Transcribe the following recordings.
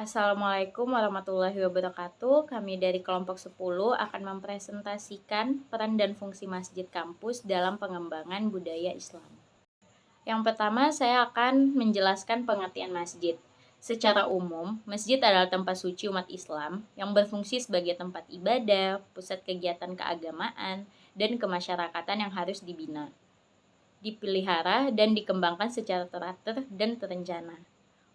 Assalamualaikum warahmatullahi wabarakatuh. Kami dari kelompok 10 akan mempresentasikan peran dan fungsi masjid kampus dalam pengembangan budaya Islam. Yang pertama, saya akan menjelaskan pengertian masjid. Secara umum, masjid adalah tempat suci umat Islam yang berfungsi sebagai tempat ibadah, pusat kegiatan keagamaan, dan kemasyarakatan yang harus dibina, dipelihara, dan dikembangkan secara teratur dan terencana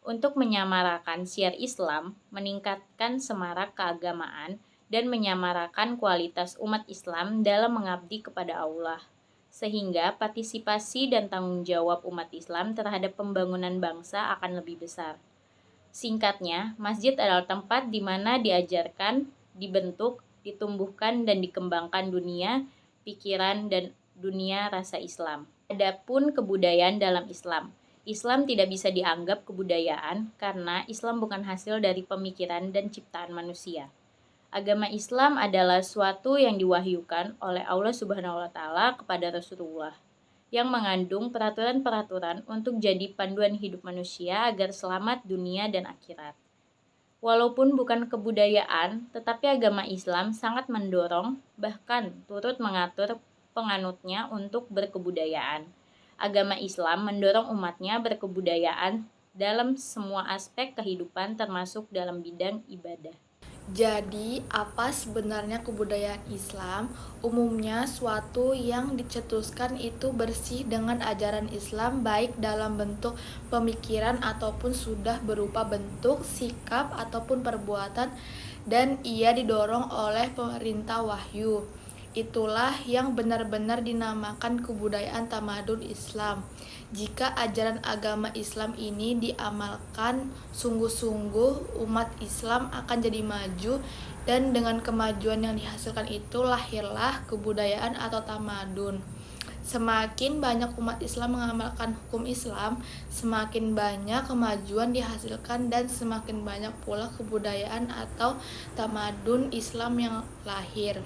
untuk menyamarakan syiar Islam, meningkatkan semarak keagamaan, dan menyamarakan kualitas umat Islam dalam mengabdi kepada Allah, sehingga partisipasi dan tanggung jawab umat Islam terhadap pembangunan bangsa akan lebih besar. Singkatnya, masjid adalah tempat di mana diajarkan, dibentuk, ditumbuhkan, dan dikembangkan dunia, pikiran, dan dunia rasa Islam. Adapun kebudayaan dalam Islam, Islam tidak bisa dianggap kebudayaan karena Islam bukan hasil dari pemikiran dan ciptaan manusia. Agama Islam adalah suatu yang diwahyukan oleh Allah Subhanahu wa taala kepada Rasulullah yang mengandung peraturan-peraturan untuk jadi panduan hidup manusia agar selamat dunia dan akhirat. Walaupun bukan kebudayaan, tetapi agama Islam sangat mendorong, bahkan turut mengatur penganutnya untuk berkebudayaan. Agama Islam mendorong umatnya berkebudayaan dalam semua aspek kehidupan termasuk dalam bidang ibadah. Jadi, apa sebenarnya kebudayaan Islam? Umumnya, suatu yang dicetuskan itu bersih dengan ajaran Islam, baik dalam bentuk pemikiran ataupun sudah berupa bentuk, sikap, ataupun perbuatan, dan ia didorong oleh perintah wahyu. Itulah yang benar-benar dinamakan kebudayaan tamadun Islam. Jika ajaran agama Islam ini diamalkan sungguh-sungguh, umat Islam akan jadi maju, dan dengan kemajuan yang dihasilkan itu lahirlah kebudayaan atau tamadun. Semakin banyak umat Islam mengamalkan hukum Islam, semakin banyak kemajuan dihasilkan dan semakin banyak pula kebudayaan atau tamadun Islam yang lahir.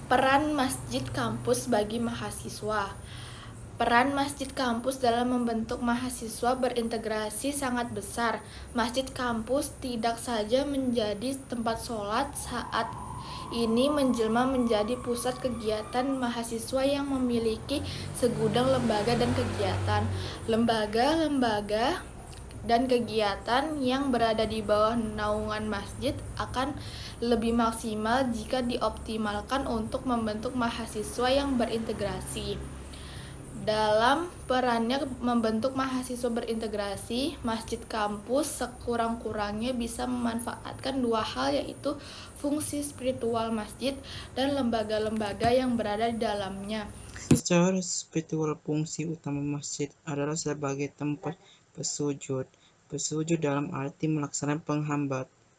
Peran masjid kampus bagi mahasiswa. Peran masjid kampus dalam membentuk mahasiswa berintegrasi sangat besar. Masjid kampus tidak saja menjadi tempat sholat, saat ini menjelma menjadi pusat kegiatan mahasiswa yang memiliki segudang lembaga dan kegiatan. Lembaga-lembaga dan kegiatan yang berada di bawah naungan masjid akan lebih maksimal jika dioptimalkan untuk membentuk mahasiswa yang berintegrasi. Dalam perannya membentuk mahasiswa berintegrasi, masjid kampus sekurang-kurangnya bisa memanfaatkan dua hal, yaitu fungsi spiritual masjid dan lembaga-lembaga yang berada di dalamnya. Secara spiritual, fungsi utama masjid adalah sebagai tempat bersujud. Bersujud dalam arti melaksanakan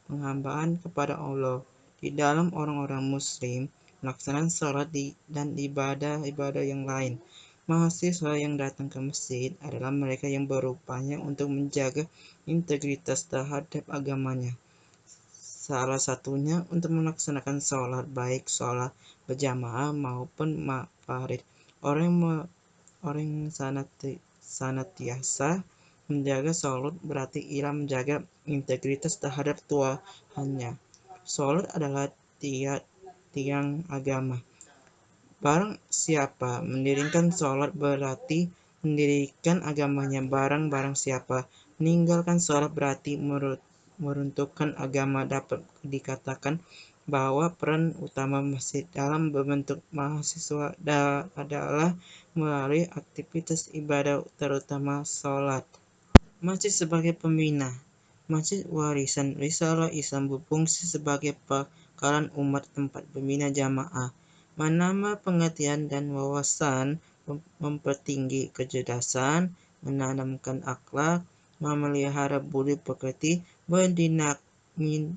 penghambaan kepada Allah. Di dalam orang-orang muslim, melaksanakan salat dan ibadah-ibadah yang lain. Mahasiswa yang datang ke masjid adalah mereka yang berupaya untuk menjaga integritas terhadap agamanya. Salah satunya untuk melaksanakan sholat, baik sholat berjamaah maupun farid. Orang yang senantiasa menjaga sholat berarti ia menjaga integritas terhadap Tuhannya. Sholat adalah tiang agama. Barang siapa mendirikan sholat berarti mendirikan agamanya. Barang siapa meninggalkan sholat berarti meruntuhkan agama. Dapat dikatakan bahwa peran utama masjid dalam membentuk mahasiswa adalah melalui aktivitas ibadah, terutama sholat. Masjid sebagai pembina. Masjid warisan risalah Islam berfungsi sebagai pangkalan umat, tempat pembina jamaah, menambah pengertian dan wawasan, mempertinggi kecerdasan, menanamkan akhlak, memelihara budi pekerti,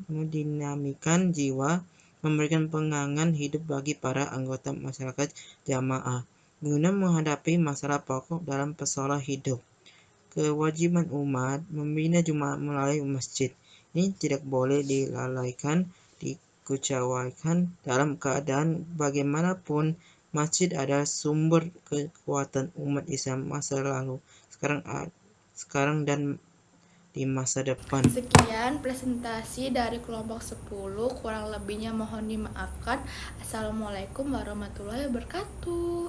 mendinamikan jiwa, memberikan pengangan hidup bagi para anggota masyarakat jamaah, guna menghadapi masalah pokok dalam persoalan hidup. Kewajiban umat membina jemaah melalui masjid. Ini tidak boleh dilalaikan, dikecewakan. Dalam keadaan bagaimanapun, masjid adalah sumber kekuatan umat Islam masa lalu, sekarang dan di masa depan. Sekian presentasi dari kelompok 10, kurang lebihnya mohon dimaafkan. Assalamualaikum warahmatullahi wabarakatuh.